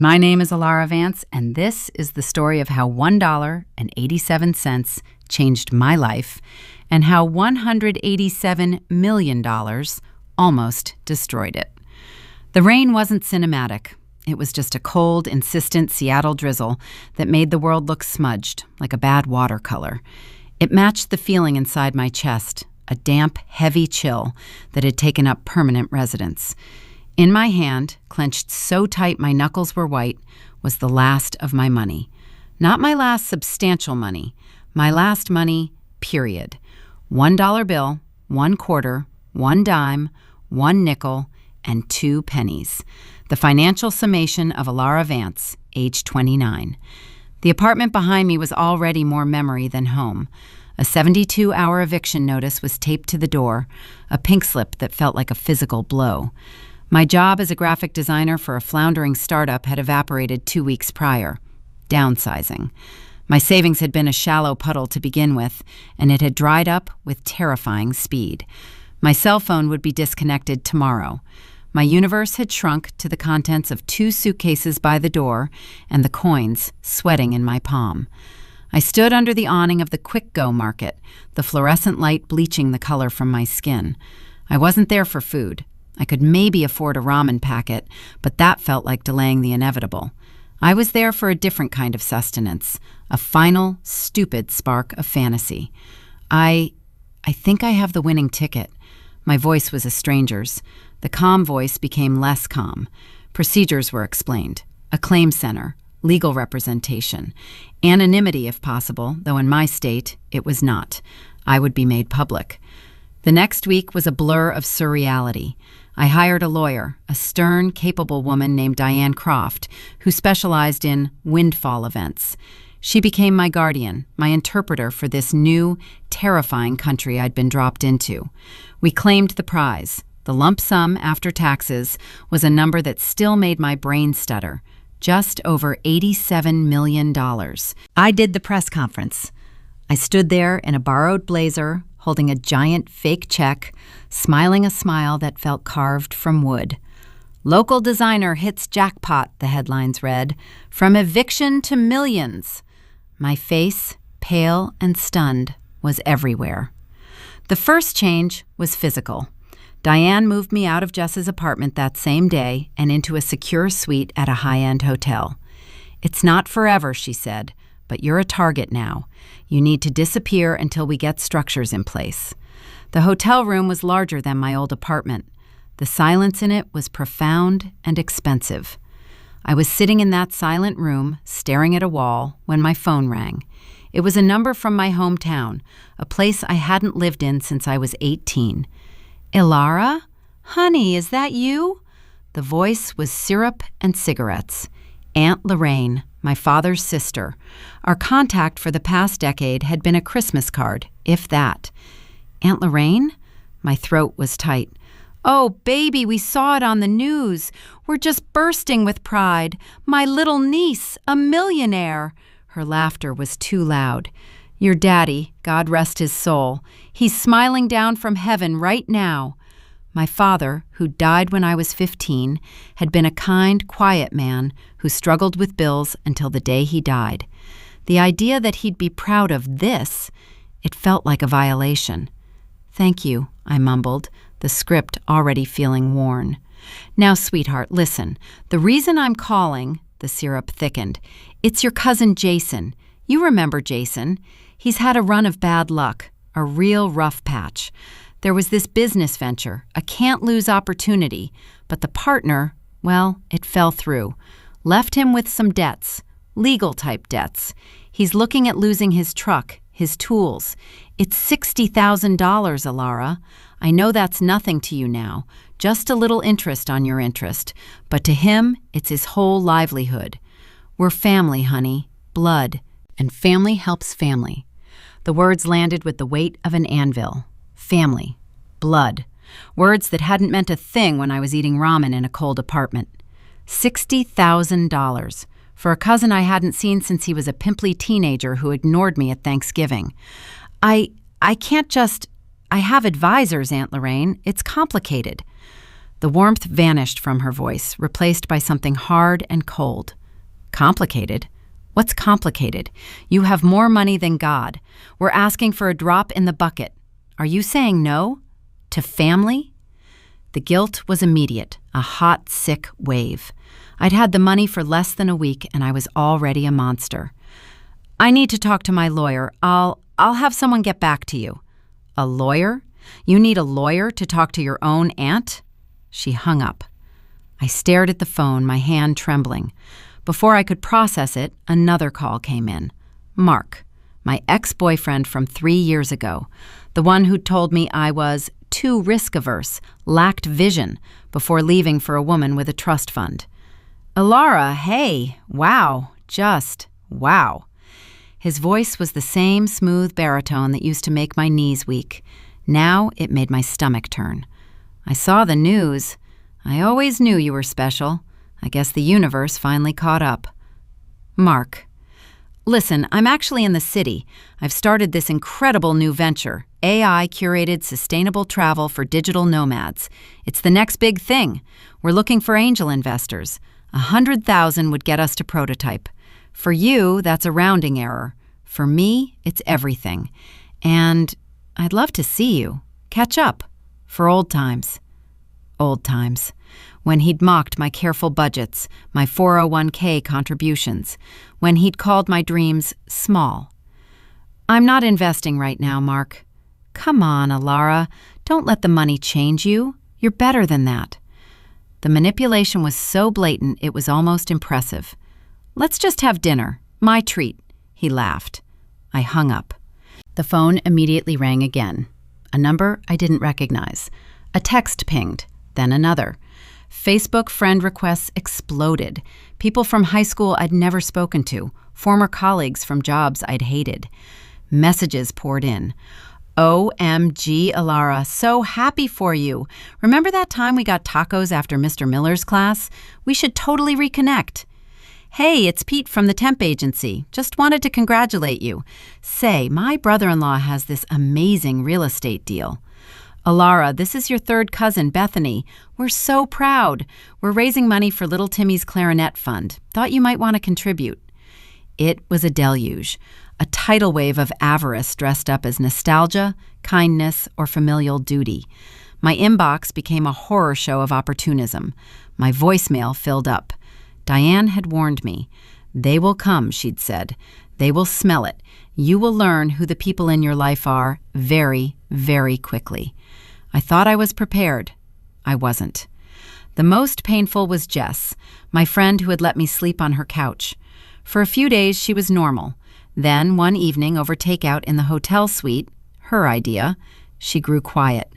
My name is Alara Vance, and this is the story of how $1.87 changed my life and how $187 million almost destroyed it. The rain wasn't cinematic. It was just a cold, insistent Seattle drizzle that made the world look smudged, like a bad watercolor. It matched the feeling inside my chest, a damp, heavy chill that had taken up permanent residence. In my hand, clenched so tight my knuckles were white, was the last of my money. Not my last substantial money, my last money, period. $1 bill, 1 quarter, 1 dime, 1 nickel, and 2 pennies. The financial summation of Alara Vance, age 29. The apartment behind me was already more memory than home. A 72-hour eviction notice was taped to the door, a pink slip that felt like a physical blow. My job as a graphic designer for a floundering startup had evaporated 2 weeks prior. Downsizing. My savings had been a shallow puddle to begin with, and it had dried up with terrifying speed. My cell phone would be disconnected tomorrow. My universe had shrunk to the contents of 2 suitcases by the door and the coins sweating in my palm. I stood under the awning of the Quick Go Market, the fluorescent light bleaching the color from my skin. I wasn't there for food. I could maybe afford a ramen packet, but that felt like delaying the inevitable. I was there for a different kind of sustenance, a final, stupid spark of fantasy. I think I have the winning ticket. My voice was a stranger's. The calm voice became less calm. Procedures were explained. A claim center, legal representation, anonymity if possible, though in my state, it was not. I would be made public. The next week was a blur of surreality. I hired a lawyer, a stern, capable woman named Diane Croft, who specialized in windfall events. She became my guardian, my interpreter for this new, terrifying country I'd been dropped into. We claimed the prize. The lump sum after taxes was a number that still made my brain stutter. Just over $87 million. I did the press conference. I stood there in a borrowed blazer, holding a giant fake check, smiling a smile that felt carved from wood. Local designer hits jackpot, the headlines read. From eviction to millions. My face, pale and stunned, was everywhere. The first change was physical. Diane moved me out of Jess's apartment that same day and into a secure suite at a high-end hotel. It's not forever, she said, but you're a target now. You need to disappear until we get structures in place. The hotel room was larger than my old apartment. The silence in it was profound and expensive. I was sitting in that silent room, staring at a wall, when my phone rang. It was a number from my hometown, a place I hadn't lived in since I was 18. Alara? Honey, is that you? The voice was syrup and cigarettes. Aunt Lorraine, my father's sister. Our contact for the past decade had been a Christmas card, if that. Aunt Lorraine? My throat was tight. Oh, baby, we saw it on the news. We're just bursting with pride. My little niece, a millionaire. Her laughter was too loud. Your daddy, God rest his soul. He's smiling down from heaven right now. My father, who died when I was 15, had been a kind, quiet man who struggled with bills until the day he died. The idea that he'd be proud of this, it felt like a violation. Thank you, I mumbled, the script already feeling worn. Now, sweetheart, listen. The reason I'm calling, the syrup thickened, it's your cousin Jason. You remember Jason. He's had a run of bad luck, a real rough patch. There was this business venture, a can't-lose opportunity, but the partner, well, it fell through. Left him with some debts, legal-type debts. He's looking at losing his truck, his tools. It's $60,000, Alara. I know that's nothing to you now, just a little interest on your interest, but to him, it's his whole livelihood. We're family, honey, blood, and family helps family. The words landed with the weight of an anvil. Family. Blood. Words that hadn't meant a thing when I was eating ramen in a cold apartment. $60,000. For a cousin I hadn't seen since he was a pimply teenager who ignored me at Thanksgiving. I can't just... I have advisors, Aunt Lorraine. It's complicated. The warmth vanished from her voice, replaced by something hard and cold. Complicated? What's complicated? You have more money than God. We're asking for a drop in the bucket. Are you saying no? To family? The guilt was immediate, a hot, sick wave. I'd had the money for less than a week, and I was already a monster. I need to talk to my lawyer. I'll have someone get back to you. A lawyer? You need a lawyer to talk to your own aunt? She hung up. I stared at the phone, my hand trembling. Before I could process it, another call came in. Mark, my ex-boyfriend from 3 years ago, the one who'd told me I was too risk-averse, lacked vision, before leaving for a woman with a trust fund. Alara, hey, wow, just wow. His voice was the same smooth baritone that used to make my knees weak. Now it made my stomach turn. I saw the news. I always knew you were special. I guess the universe finally caught up. Mark. Listen, I'm actually in the city. I've started this incredible new venture, AI-curated sustainable travel for digital nomads. It's the next big thing. We're looking for angel investors. 100,000 would get us to prototype. For you, that's a rounding error. For me, it's everything. And I'd love to see you. Catch up. For old times. Old times. When he'd mocked my careful budgets, my 401k contributions, when he'd called my dreams small. I'm not investing right now, Mark. Come on, Alara. Don't let the money change you. You're better than that. The manipulation was so blatant it was almost impressive. Let's just have dinner. My treat. He laughed. I hung up. The phone immediately rang again. A number I didn't recognize. A text pinged, then another. Facebook friend requests exploded. People from high school I'd never spoken to, former colleagues from jobs I'd hated. Messages poured in. OMG, Alara, so happy for you. Remember that time we got tacos after Mr. Miller's class? We should totally reconnect. Hey, it's Pete from the temp agency. Just wanted to congratulate you. Say, my brother-in-law has this amazing real estate deal. Alara, this is your third cousin, Bethany. We're so proud. We're raising money for little Timmy's clarinet fund. Thought you might want to contribute. It was a deluge, a tidal wave of avarice dressed up as nostalgia, kindness, or familial duty. My inbox became a horror show of opportunism. My voicemail filled up. Diane had warned me. They will come, she'd said. They will smell it. You will learn who the people in your life are very, very quickly. I thought I was prepared. I wasn't. The most painful was Jess, my friend who had let me sleep on her couch. For a few days, she was normal. Then, one evening over takeout in the hotel suite, her idea, she grew quiet.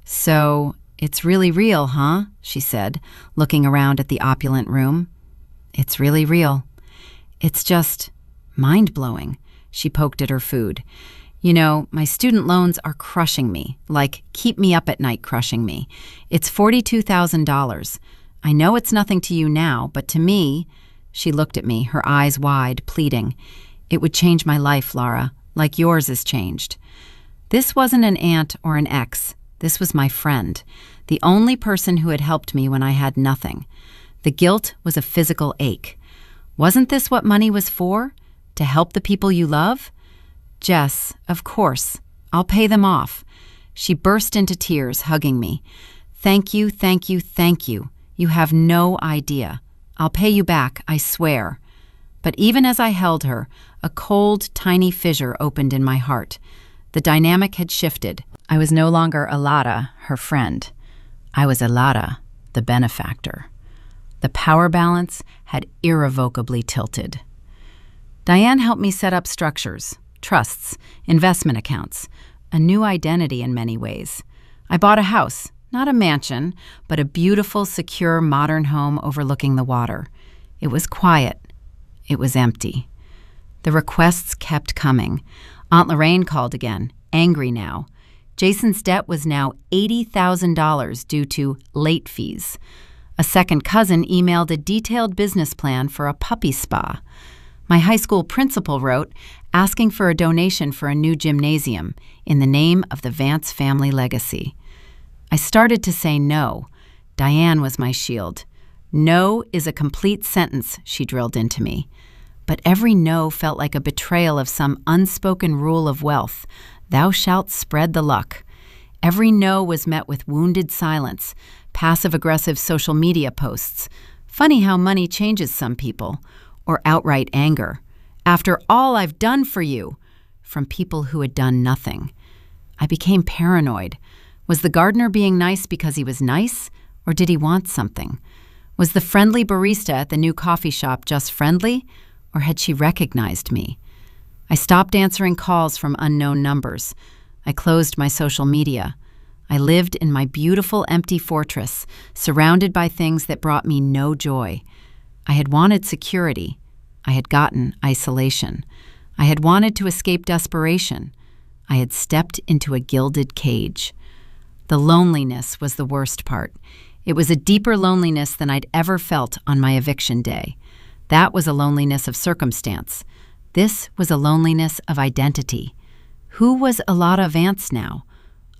So, it's really real, huh? She said, looking around at the opulent room. It's really real. It's just mind-blowing. She poked at her food. You know, my student loans are crushing me, like keep me up at night crushing me. It's $42,000. I know it's nothing to you now, but to me, she looked at me, her eyes wide, pleading. It would change my life, Lara, like yours is changed. This wasn't an aunt or an ex. This was my friend, the only person who had helped me when I had nothing. The guilt was a physical ache. Wasn't this what money was for? To help the people you love? Jess, of course. I'll pay them off. She burst into tears, hugging me. Thank you, thank you, thank you. You have no idea. I'll pay you back, I swear. But even as I held her, a cold, tiny fissure opened in my heart. The dynamic had shifted. I was no longer Alara, her friend. I was Alara, the benefactor. The power balance had irrevocably tilted. Diane helped me set up structures, trusts, investment accounts, a new identity in many ways. I bought a house, not a mansion, but a beautiful, secure, modern home overlooking the water. It was quiet. It was empty. The requests kept coming. Aunt Lorraine called again, angry now. Jason's debt was now $80,000 due to late fees. A second cousin emailed a detailed business plan for a puppy spa. My high school principal wrote, asking for a donation for a new gymnasium in the name of the Vance family legacy. I started to say no. Diane was my shield. No is a complete sentence, she drilled into me. But every no felt like a betrayal of some unspoken rule of wealth. Thou shalt spread the luck. Every no was met with wounded silence, passive-aggressive social media posts. Funny how money changes some people. Or outright anger. After all I've done for you. From people who had done nothing. I became paranoid. Was the gardener being nice because he was nice? Or did he want something? Was the friendly barista at the new coffee shop just friendly? Or had she recognized me? I stopped answering calls from unknown numbers. I closed my social media. I lived in my beautiful empty fortress, surrounded by things that brought me no joy. I had wanted security. I had gotten isolation. I had wanted to escape desperation. I had stepped into a gilded cage. The loneliness was the worst part. It was a deeper loneliness than I'd ever felt on my eviction day. That was a loneliness of circumstance. This was a loneliness of identity. Who was Alada Vance now?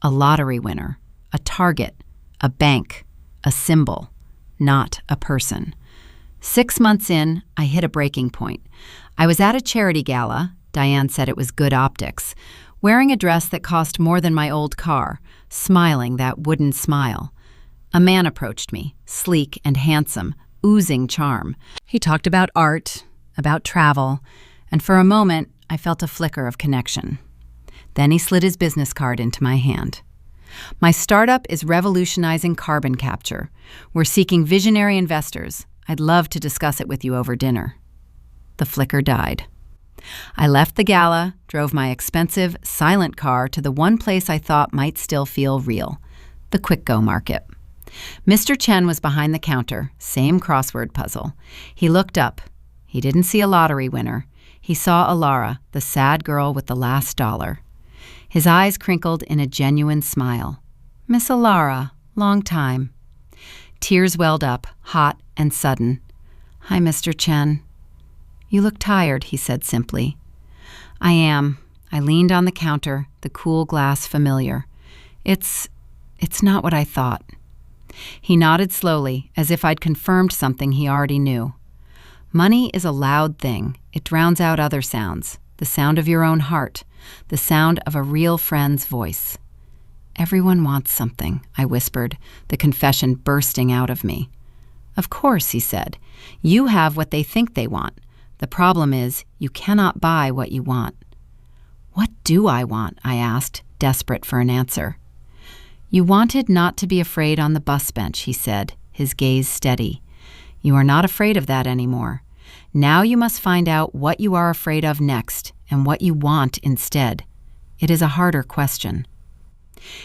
A lottery winner, a target, a bank, a symbol, not a person. 6 months in, I hit a breaking point. I was at a charity gala, Diane said it was good optics, wearing a dress that cost more than my old car, smiling that wooden smile. A man approached me, sleek and handsome, oozing charm. He talked about art, about travel, and for a moment, I felt a flicker of connection. Then he slid his business card into my hand. My startup is revolutionizing carbon capture. We're seeking visionary investors. I'd love to discuss it with you over dinner. The flicker died. I left the gala, drove my expensive, silent car to the one place I thought might still feel real, the Quick Go Market. Mr. Chen was behind the counter, same crossword puzzle. He looked up. He didn't see a lottery winner. He saw Alara, the sad girl with the last dollar. His eyes crinkled in a genuine smile. Miss Alara, long time. Tears welled up, hot and sudden. Hi, Mr. Chen. You look tired, he said simply. I am. I leaned on the counter, the cool glass familiar. It's not what I thought. He nodded slowly, as if I'd confirmed something he already knew. Money is a loud thing. It drowns out other sounds, the sound of your own heart, the sound of a real friend's voice. Everyone wants something, I whispered, the confession bursting out of me. Of course, he said. You have what they think they want. The problem is, you cannot buy what you want. What do I want? I asked, desperate for an answer. You wanted not to be afraid on the bus bench, he said, his gaze steady. You are not afraid of that anymore. Now you must find out what you are afraid of next and what you want instead. It is a harder question.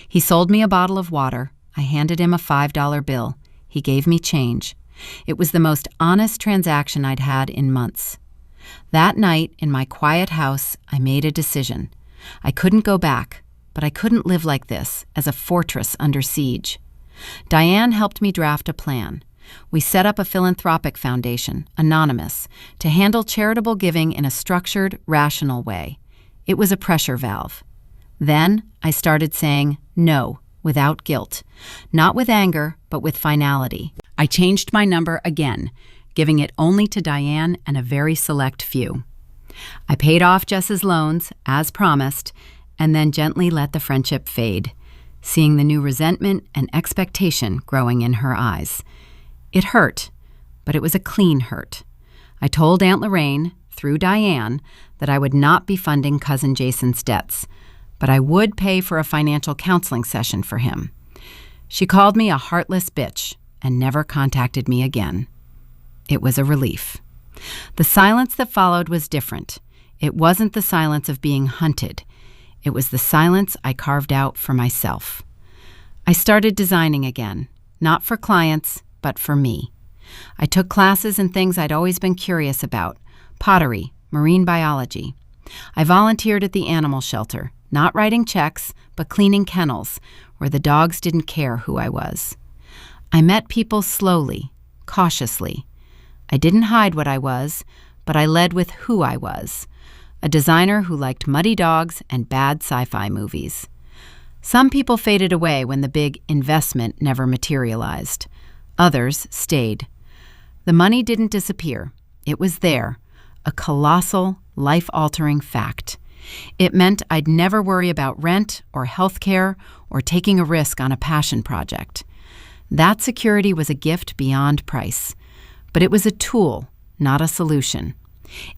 He sold me a bottle of water. I handed him a $5 bill. He gave me change. It was the most honest transaction I'd had in months. That night, in my quiet house, I made a decision. I couldn't go back, but I couldn't live like this, as a fortress under siege. Diane helped me draft a plan. We set up a philanthropic foundation, anonymous, to handle charitable giving in a structured, rational way. It was a pressure valve. Then I started saying no, without guilt. Not with anger, but with finality. I changed my number again, giving it only to Diane and a very select few. I paid off Jess's loans, as promised, and then gently let the friendship fade, seeing the new resentment and expectation growing in her eyes. It hurt, but it was a clean hurt. I told Aunt Lorraine, through Diane, that I would not be funding Cousin Jason's debts, but I would pay for a financial counseling session for him. She called me a heartless bitch and never contacted me again. It was a relief. The silence that followed was different. It wasn't the silence of being hunted. It was the silence I carved out for myself. I started designing again, not for clients, but for me. I took classes in things I'd always been curious about: pottery, marine biology. I volunteered at the animal shelter, not writing checks, but cleaning kennels, where the dogs didn't care who I was. I met people slowly, cautiously. I didn't hide what I was, but I led with who I was. A designer who liked muddy dogs and bad sci-fi movies. Some people faded away when the big investment never materialized. Others stayed. The money didn't disappear. It was there, a colossal, life-altering fact. It meant I'd never worry about rent or health care or taking a risk on a passion project. That security was a gift beyond price. But it was a tool, not a solution.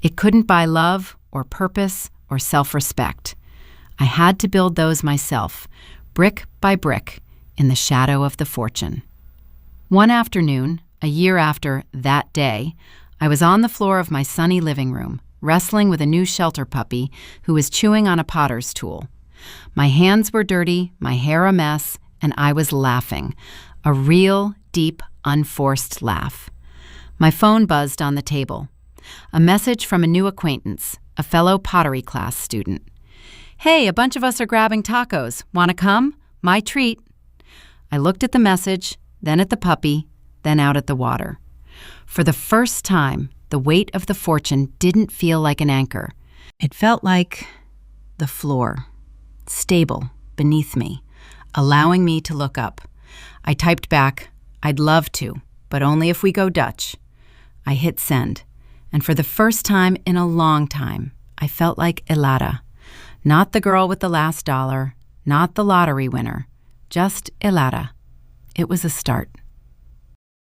It couldn't buy love or purpose or self-respect. I had to build those myself, brick by brick, in the shadow of the fortune. One afternoon, a year after that day, I was on the floor of my sunny living room, wrestling with a new shelter puppy who was chewing on a potter's tool. My hands were dirty, my hair a mess, and I was laughing, a real, deep, unforced laugh. My phone buzzed on the table. A message from a new acquaintance, a fellow pottery class student. "Hey, a bunch of us are grabbing tacos. Want to come? My treat." I looked at the message, then at the puppy, then out at the water. For the first time, the weight of the fortune didn't feel like an anchor. It felt like the floor, stable, beneath me, allowing me to look up. I typed back, "I'd love to, but only if we go Dutch." I hit send, and for the first time in a long time, I felt like Elada. Not the girl with the last dollar, not the lottery winner, just Elada. It was a start.